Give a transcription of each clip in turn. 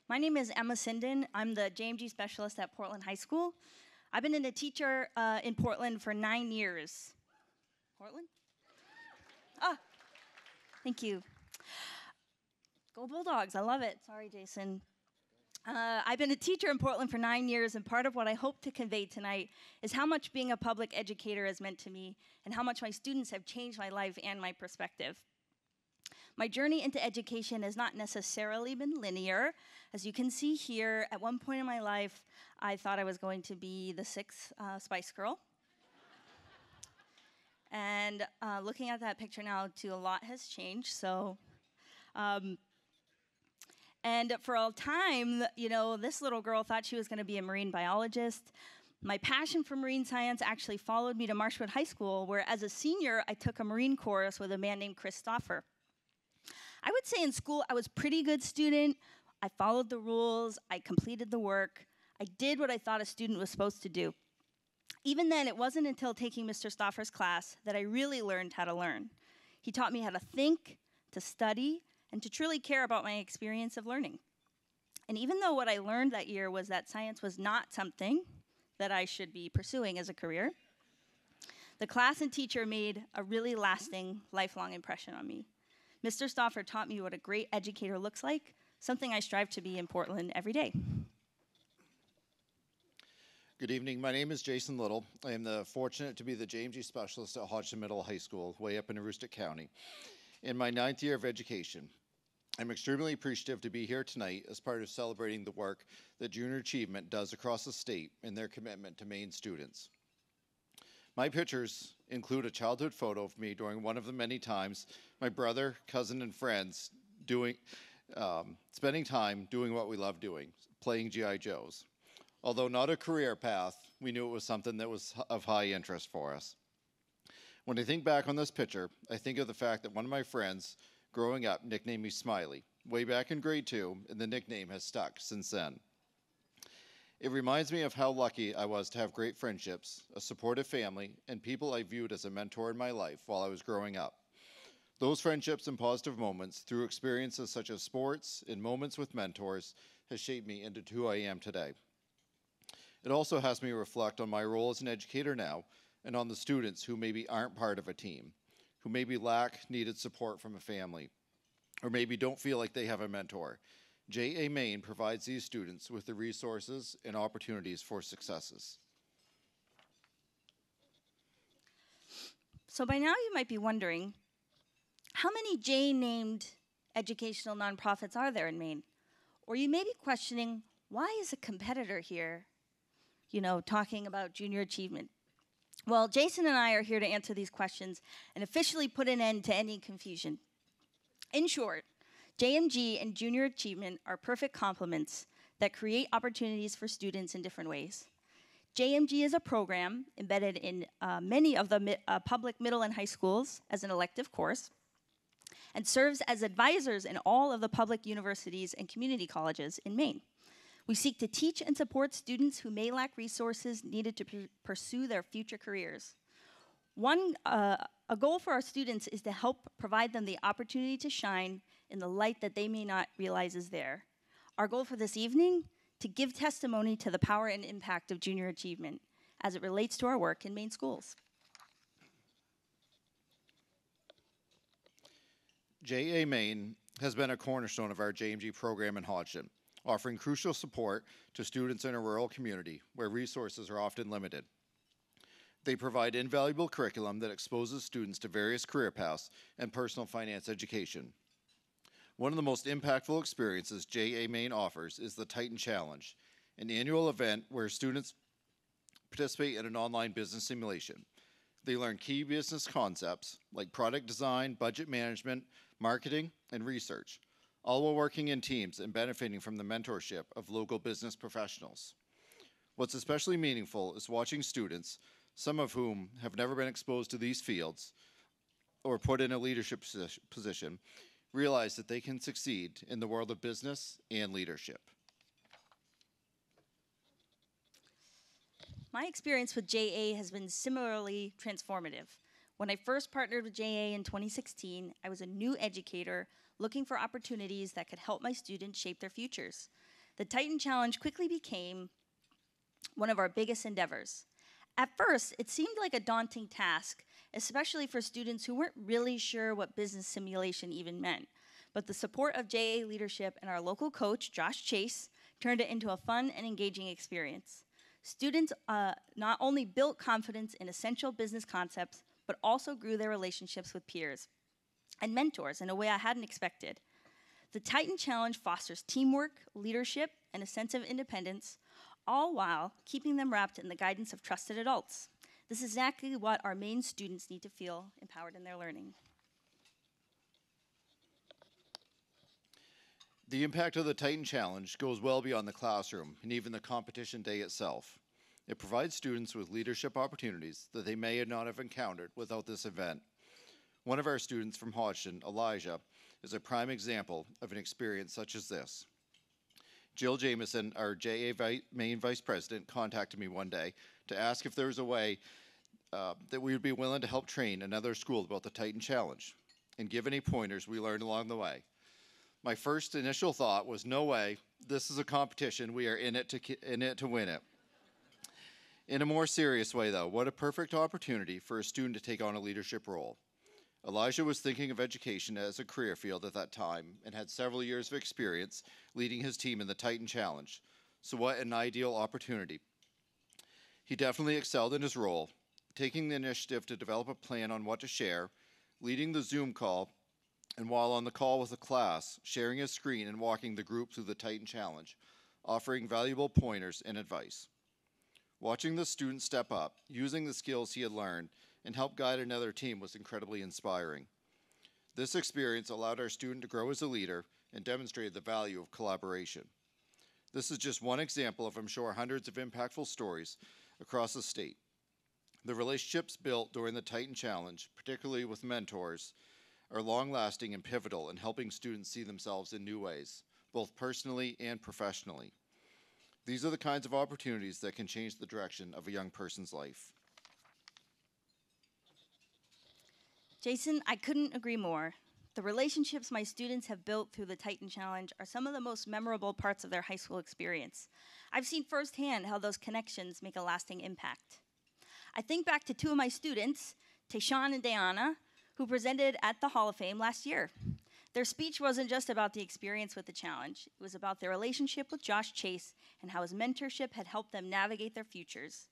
My name is Emma Sinden. I'm the JMG Specialist at Portland High School. I've been a teacher in Portland for 9 years. Portland? Ah, thank you. Go Bulldogs, I love it. Sorry, Jason. I've been a teacher in Portland for 9 years, and part of what I hope to convey tonight is how much being a public educator has meant to me and how much my students have changed my life and my perspective. My journey into education has not necessarily been linear. As you can see here, at one point in my life, I thought I was going to be the sixth Spice Girl. And looking at that picture now, too, a lot has changed. So, and for a time, you know, this little girl thought she was going to be a marine biologist. My passion for marine science actually followed me to Marshwood High School, where as a senior, I took a marine course with a man named Chris Stoffer. I would say in school, I was a pretty good student. I followed the rules. I completed the work. I did what I thought a student was supposed to do. Even then, it wasn't until taking Mr. Stoffer's class that I really learned how to learn. He taught me how to think, to study, and to truly care about my experience of learning. And even though what I learned that year was that science was not something that I should be pursuing as a career, the class and teacher made a really lasting, lifelong impression on me. Mr. Stoffer taught me what a great educator looks like, something I strive to be in Portland every day. Good evening. My name is Jason Little. I am fortunate to be the JMG Specialist at Hodgson Middle High School, way up in Aroostook County, in my 9th year of education. I'm extremely appreciative to be here tonight as part of celebrating the work that Junior Achievement does across the state in their commitment to Maine students. My pictures include a childhood photo of me during one of the many times my brother, cousin, and friends spending time doing what we love doing, playing G.I. Joes. Although not a career path, we knew it was something that was of high interest for us. When I think back on this picture, I think of the fact that one of my friends growing up nicknamed me Smiley, way back in grade 2, and the nickname has stuck since then. It reminds me of how lucky I was to have great friendships, a supportive family, and people I viewed as a mentor in my life while I was growing up. Those friendships and positive moments through experiences such as sports and moments with mentors has shaped me into who I am today. It also has me reflect on my role as an educator now and on the students who maybe aren't part of a team, who maybe lack needed support from a family, or maybe don't feel like they have a mentor. JA Maine provides these students with the resources and opportunities for successes. So by now you might be wondering, how many J-named educational nonprofits are there in Maine? Or you may be questioning, why is a competitor here, you know, talking about junior achievement? Well, Jason and I are here to answer these questions and officially put an end to any confusion. In short, JMG and Junior Achievement are perfect complements that create opportunities for students in different ways. JMG is a program embedded in many of the public middle and high schools as an elective course and serves as advisors in all of the public universities and community colleges in Maine. We seek to teach and support students who may lack resources needed to pursue their future careers. A goal for our students is to help provide them the opportunity to shine in the light that they may not realize is there. Our goal for this evening, to give testimony to the power and impact of junior achievement as it relates to our work in Maine schools. JA Maine has been a cornerstone of our JMG program in Hodgson, offering crucial support to students in a rural community where resources are often limited. They provide invaluable curriculum that exposes students to various career paths and personal finance education. One of the most impactful experiences JA Maine offers is the Titan Challenge, an annual event where students participate in an online business simulation. They learn key business concepts like product design, budget management, marketing, and research, all while working in teams and benefiting from the mentorship of local business professionals. What's especially meaningful is watching students, some of whom have never been exposed to these fields or put in a leadership position, realize that they can succeed in the world of business and leadership. My experience with JA has been similarly transformative. When I first partnered with JA in 2016, I was a new educator looking for opportunities that could help my students shape their futures. The Titan Challenge quickly became one of our biggest endeavors. At first, it seemed like a daunting task, especially for students who weren't really sure what business simulation even meant. But the support of JA leadership and our local coach, Josh Chase, turned it into a fun and engaging experience. Students not only built confidence in essential business concepts, but also grew their relationships with peers and mentors in a way I hadn't expected. The Titan Challenge fosters teamwork, leadership, and a sense of independence, all while keeping them wrapped in the guidance of trusted adults. This is exactly what our Maine students need to feel empowered in their learning. The impact of the Titan Challenge goes well beyond the classroom and even the competition day itself. It provides students with leadership opportunities that they may not have encountered without this event. One of our students from Hodgson, Elijah, is a prime example of an experience such as this. Jill Jameson, our JA Maine Vice President, contacted me one day to ask if there was a way that we would be willing to help train another school about the Titan Challenge and give any pointers we learned along the way. My first initial thought was, no way, this is a competition, we are in it to win it. In a more serious way, though, what a perfect opportunity for a student to take on a leadership role. Elijah was thinking of education as a career field at that time and had several years of experience leading his team in the Titan Challenge. So what an ideal opportunity. He definitely excelled in his role, taking the initiative to develop a plan on what to share, leading the Zoom call, and while on the call with the class, sharing his screen and walking the group through the Titan Challenge, offering valuable pointers and advice. Watching the student step up, using the skills he had learned, and help guide another team was incredibly inspiring. This experience allowed our student to grow as a leader and demonstrated the value of collaboration. This is just one example of, I'm sure, hundreds of impactful stories across the state. The relationships built during the Titan Challenge, particularly with mentors, are long-lasting and pivotal in helping students see themselves in new ways, both personally and professionally. These are the kinds of opportunities that can change the direction of a young person's life. Jason, I couldn't agree more. The relationships my students have built through the Titan Challenge are some of the most memorable parts of their high school experience. I've seen firsthand how those connections make a lasting impact. I think back to two of my students, Tayshawn and Diana, who presented at the Hall of Fame last year. Their speech wasn't just about the experience with the challenge. It was about their relationship with Josh Chase and how his mentorship had helped them navigate their futures.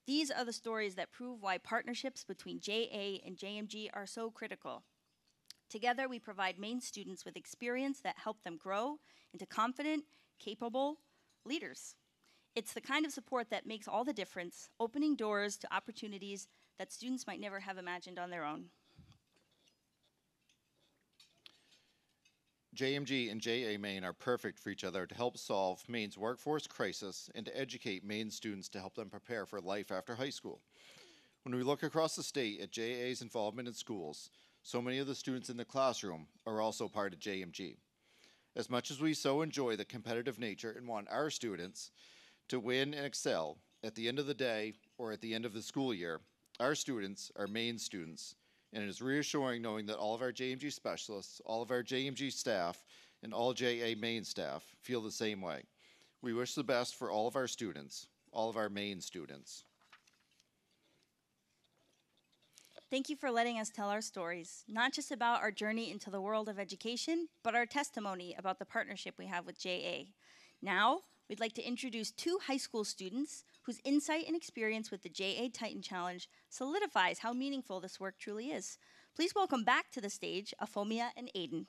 These are the stories that prove why partnerships between JA and JMG are so critical. Together, we provide Maine students with experience that help them grow into confident, capable leaders. It's the kind of support that makes all the difference, opening doors to opportunities that students might never have imagined on their own. JMG and JA Maine are perfect for each other to help solve Maine's workforce crisis and to educate Maine students to help them prepare for life after high school. When we look across the state at JA's involvement in schools, so many of the students in the classroom are also part of JMG. As much as we so enjoy the competitive nature and want our students to win and excel, at the end of the day or at the end of the school year, our students are Maine students. And it is reassuring knowing that all of our JMG specialists, all of our JMG staff, and all JA Maine staff feel the same way. We wish the best for all of our students, all of our Maine students. Thank you for letting us tell our stories, not just about our journey into the world of education, but our testimony about the partnership we have with JA. Now, we'd like to introduce two high school students whose insight and experience with the JA Titan Challenge solidifies how meaningful this work truly is. Please welcome back to the stage Afomia and Aiden.